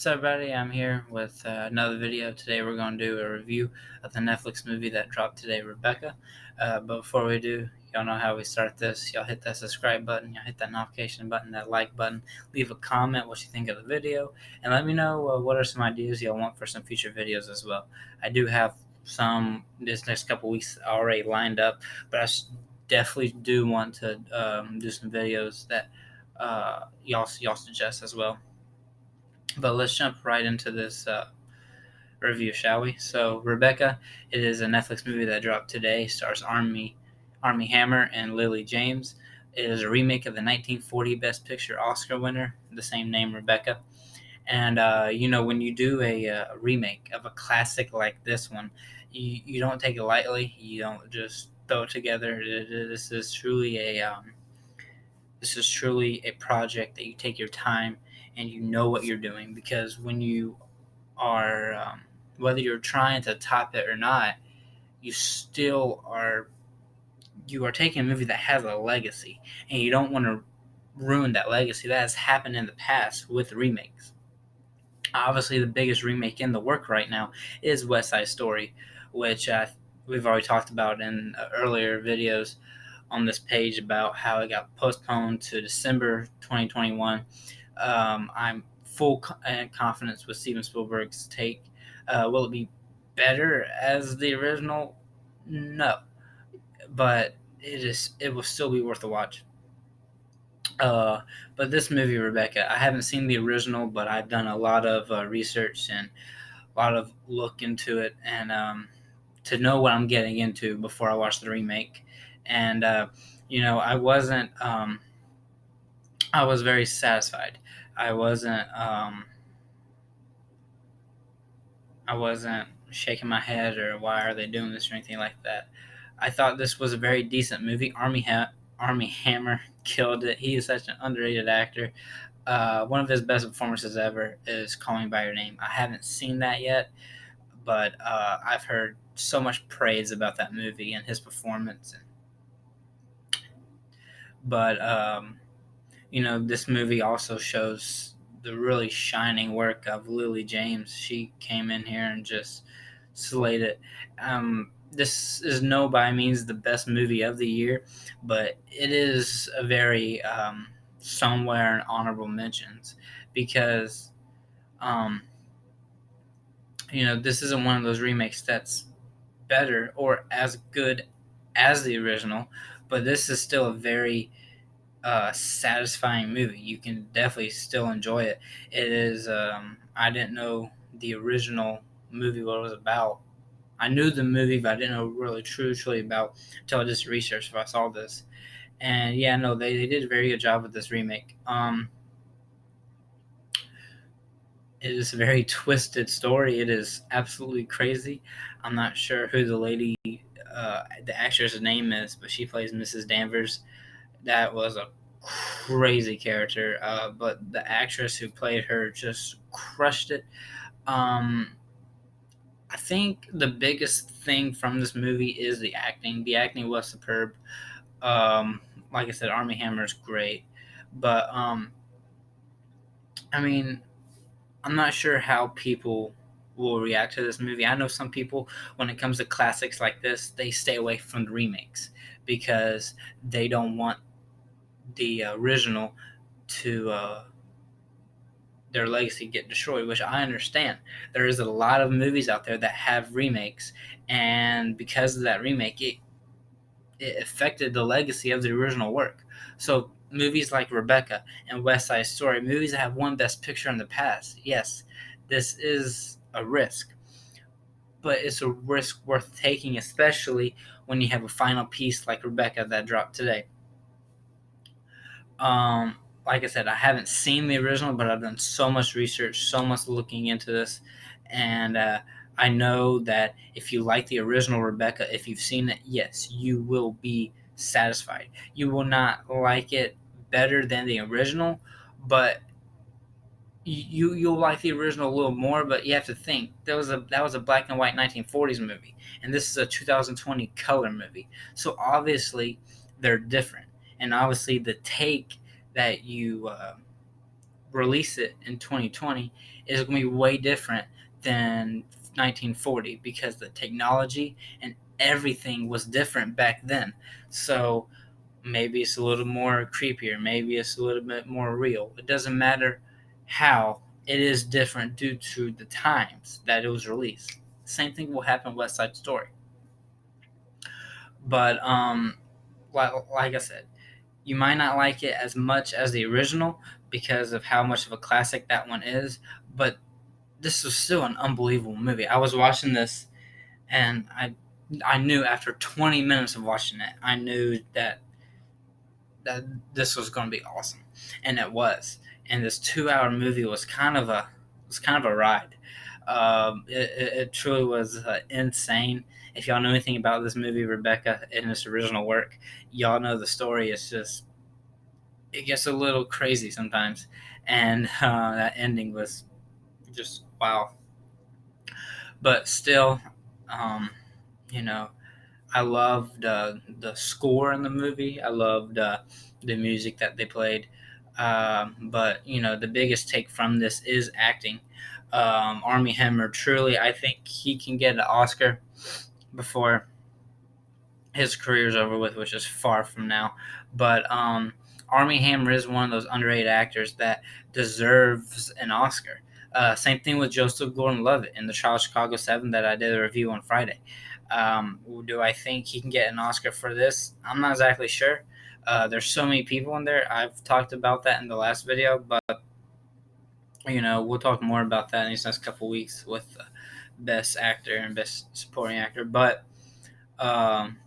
So everybody, I'm here with another video. Today we're going to do a review of the Netflix movie that dropped today, Rebecca. But before we do, y'all know how we start this. Y'all hit that subscribe button, y'all hit that notification button, that like button, leave a comment what you think of the video, and let me know what are some ideas y'all want for some future videos as well. I do have some this next couple weeks already lined up, but definitely do want to do some videos that y'all suggest as well. But let's jump right into this review, shall we? So, Rebecca, it is a Netflix movie that dropped today. Stars Army Hammer and Lily James. It is a remake of the 1940 Best Picture Oscar winner, the same name, Rebecca. And when you do a remake of a classic like this one, you don't take it lightly. You don't just throw it together. This is truly a project that you take your time and you know what you're doing, because when you are whether you're trying to top it or not, you still are you are taking a movie that has a legacy, and you don't want to ruin that legacy. That has happened in the past with remakes. Obviously, the biggest remake in the work right now is West Side Story, which we've already talked about in earlier videos on this page about how it got postponed to December 2021. I'm full confidence with Steven Spielberg's take. Will it be better as the original? No, but it will still be worth a watch. Uh, but this movie, Rebecca, I haven't seen the original, but I've done a lot of research and a lot of look into it, and to know what I'm getting into before I watch the remake. And I was very satisfied. I wasn't. I wasn't shaking my head or why are they doing this or anything like that. I thought this was a very decent movie. Army Hammer killed it. He is such an underrated actor. One of his best performances ever is Call Me by Your Name. I haven't seen that yet, but I've heard so much praise about that movie and his performance. But this movie also shows the really shining work of Lily James. She came in here and just slayed it. This is no by means the best movie of the year, but it is a very somewhere in honorable mentions, because um, this isn't one of those remakes that's better or as good as the original, but this is still a very satisfying movie. You can definitely still enjoy it. It is. I didn't know the original movie what it was about. I knew the movie, but I didn't know really truly about until I just researched if I saw this. And yeah, no, they did a very good job with this remake. It is a very twisted story. It is absolutely crazy. I'm not sure who the actress' name is, but she plays Mrs. Danvers. That was a crazy character, but the actress who played her just crushed it. Um, I think the biggest thing from this movie is the acting. The acting was superb. Um, like I said, Army Hammer is great, but I mean, I'm not sure how people will react to this movie. I know some people, when it comes to classics like this, they stay away from the remakes because they don't want the original to their legacy get destroyed, which I understand. There is a lot of movies out there that have remakes, and because of that remake, it affected the legacy of the original work. So movies like Rebecca and West Side Story, movies that have won Best Picture in the past, yes, this is a risk, but it's a risk worth taking, especially when you have a final piece like Rebecca that dropped today. Um, like I said, I haven't seen the original, but I've done so much research, so much looking into this, and I know that if you like the original Rebecca, if you've seen it, yes, you will be satisfied. You will not like it better than the original, but you'll like the original a little more. But you have to think that was a black and white 1940s movie, and this is a 2020 color movie. So obviously they're different, and obviously the take that release it in 2020 is going to be way different than 1940 because the technology and everything was different back then. So maybe it's a little more creepier, maybe it's a little bit more real. It doesn't matter how, it is different due to the times that it was released. Same thing will happen with West Side Story. But like I said, you might not like it as much as the original because of how much of a classic that one is, but this was still an unbelievable movie. I was watching this and I knew after 20 minutes of watching it, I knew that this was going to be awesome, and it was. And this 2 hour movie was kind of a ride. It truly was insane. If y'all know anything about this movie, Rebecca, in its original work, y'all know the story is just, it gets a little crazy sometimes, and that ending was just wow. But still, um, you know, I loved the score in the movie. I loved the music that they played. But the biggest take from this is acting. Army Hammer, truly, I think he can get an Oscar before his career's over with, which is far from now. But Army Hammer is one of those underrated actors that deserves an Oscar. Same thing with Joseph Gordon-Levitt in the Trial of Chicago 7 that I did a review on Friday. Do I think he can get an Oscar for this? I'm not exactly sure. There's so many people in there. I've talked about that in the last video, but we'll talk more about that in these next couple weeks with Best Actor and Best Supporting Actor. But um,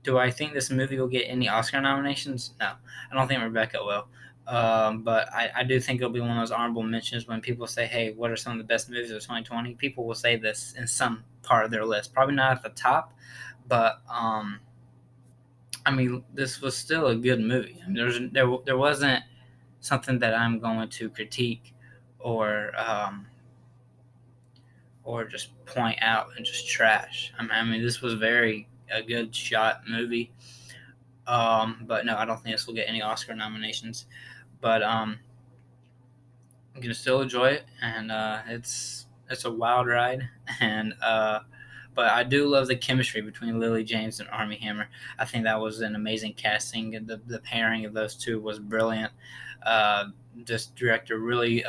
do I think this movie will get any Oscar nominations? No, I don't think Rebecca will. But I do think it'll be one of those honorable mentions when people say, hey, what are some of the best movies of 2020? People will say this in some part of their list. Probably not at the top, but this was still a good movie. There wasn't something that I'm going to critique or just point out and just trash. This was very a good shot movie. But no, I don't think this will get any Oscar nominations. But I'm gonna still enjoy it, and it's a wild ride. And but I do love the chemistry between Lily James and Armie Hammer. I think that was an amazing casting. The pairing of those two was brilliant. This director really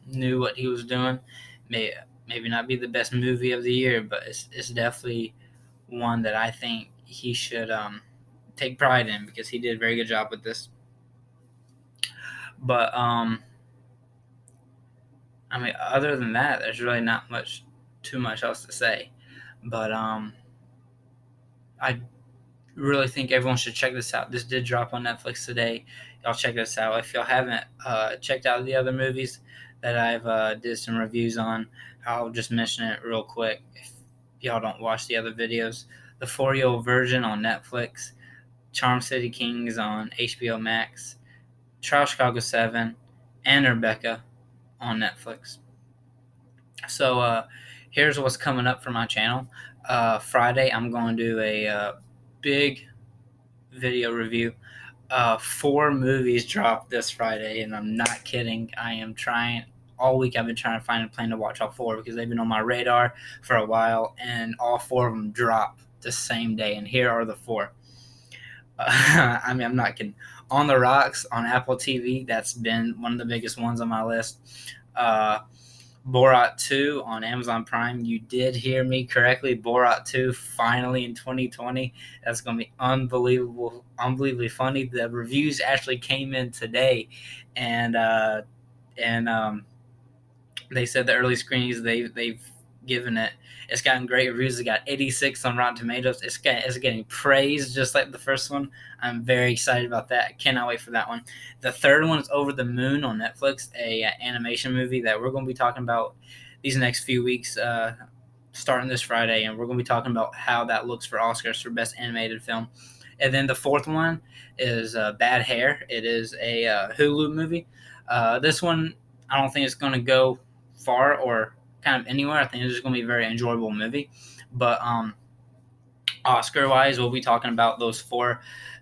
knew what he was doing. Maybe not be the best movie of the year, but it's definitely one that I think he should take pride in because he did a very good job with this. But other than that, there's really not too much else to say. But I really think everyone should check this out. This did drop on Netflix today. Y'all check this out. If y'all haven't checked out the other movies that I've did some reviews on, I'll just mention it real quick. If y'all don't watch the other videos, The 4-Year-Old Virgin on Netflix, Charm City Kings on HBO Max, Trial Chicago 7, and Rebecca on Netflix. So here's what's coming up for my channel. Friday, I'm going to do a big video review. 4 movies dropped this Friday, and I'm not kidding. I am trying all week. I've been trying to find a plan to watch all 4 because they've been on my radar for a while, and all 4 of them drop the same day. And here are the 4. I'm not kidding. On the Rocks on Apple TV. That's been one of the biggest ones on my list. Borat 2 on Amazon Prime. You did hear me correctly. Borat 2 finally in 2020. That's going to be unbelievably funny. The reviews actually came in today, and they said the early screenings they've given it. It's gotten great reviews. It got 86 on Rotten Tomatoes. It's getting praised just like the first one. I'm very excited about that. I cannot wait for that one. The third one is Over the Moon on Netflix, a animation movie that we're going to be talking about these next few weeks, starting this Friday, and we're going to be talking about how that looks for Oscars for Best Animated Film. And then the fourth one is Bad Hair. It is a Hulu movie. This one, I don't think it's going to go far or kind of anywhere. I think it's just going to be a very enjoyable movie. But Oscar-wise, we'll be talking about those 4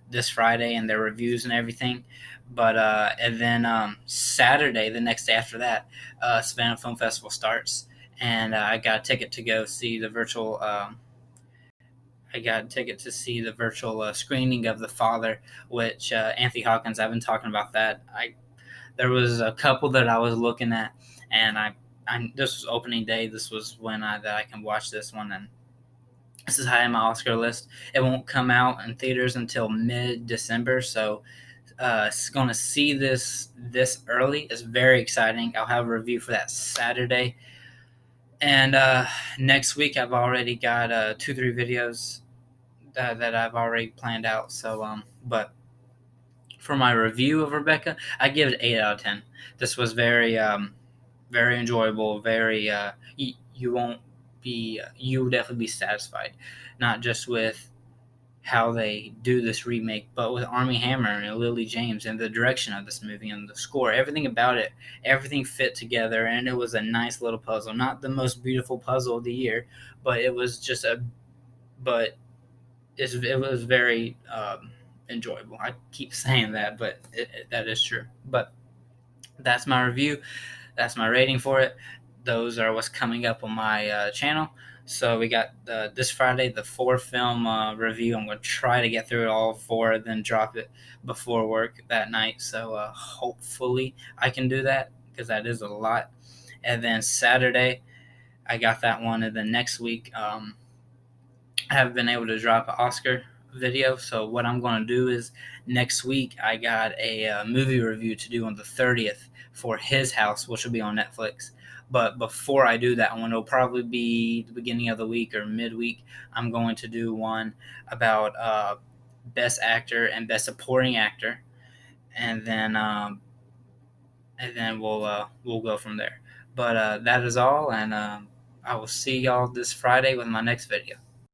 this Friday and their reviews and everything. But and then Saturday, the next day after that, Savannah Film Festival starts, and I got a ticket to go see the virtual. I got a ticket to see the virtual screening of The Father, which Anthony Hawkins. I've been talking about that. I There was a couple that I was looking at, and I this was opening day. This was when I can watch this one, and this is high on my Oscar list. It won't come out in theaters until mid-December, so going to see this early is very exciting. I'll have a review for that Saturday, and next week I've already got 2-3 videos that I've already planned out. So but for my review of Rebecca, I give it 8 out of 10. This was very enjoyable. Very you won't be you will definitely be satisfied, not just with how they do this remake, but with Armie Hammer and Lily James and the direction of this movie and the score, everything about it, everything fit together, and it was a nice little puzzle. Not the most beautiful puzzle of the year, but it was just a but it was very enjoyable. I keep saying that, but that is true. But that's my review. That's my rating for it. Those are what's coming up on my channel. So we got this Friday the 4 film review. I'm going to try to get through it all 4, then drop it before work that night. So hopefully I can do that, because that is a lot. And then Saturday I got that one. And then next week I haven't been able to drop an Oscar video. So what I'm going to do is next week I got a movie review to do on the 30th for His House, which will be on Netflix. But before I do that one, it'll probably be the beginning of the week or midweek. I'm going to do one about Best Actor and Best Supporting Actor, and then we'll go from there. But that is all, and I will see y'all this Friday with my next video.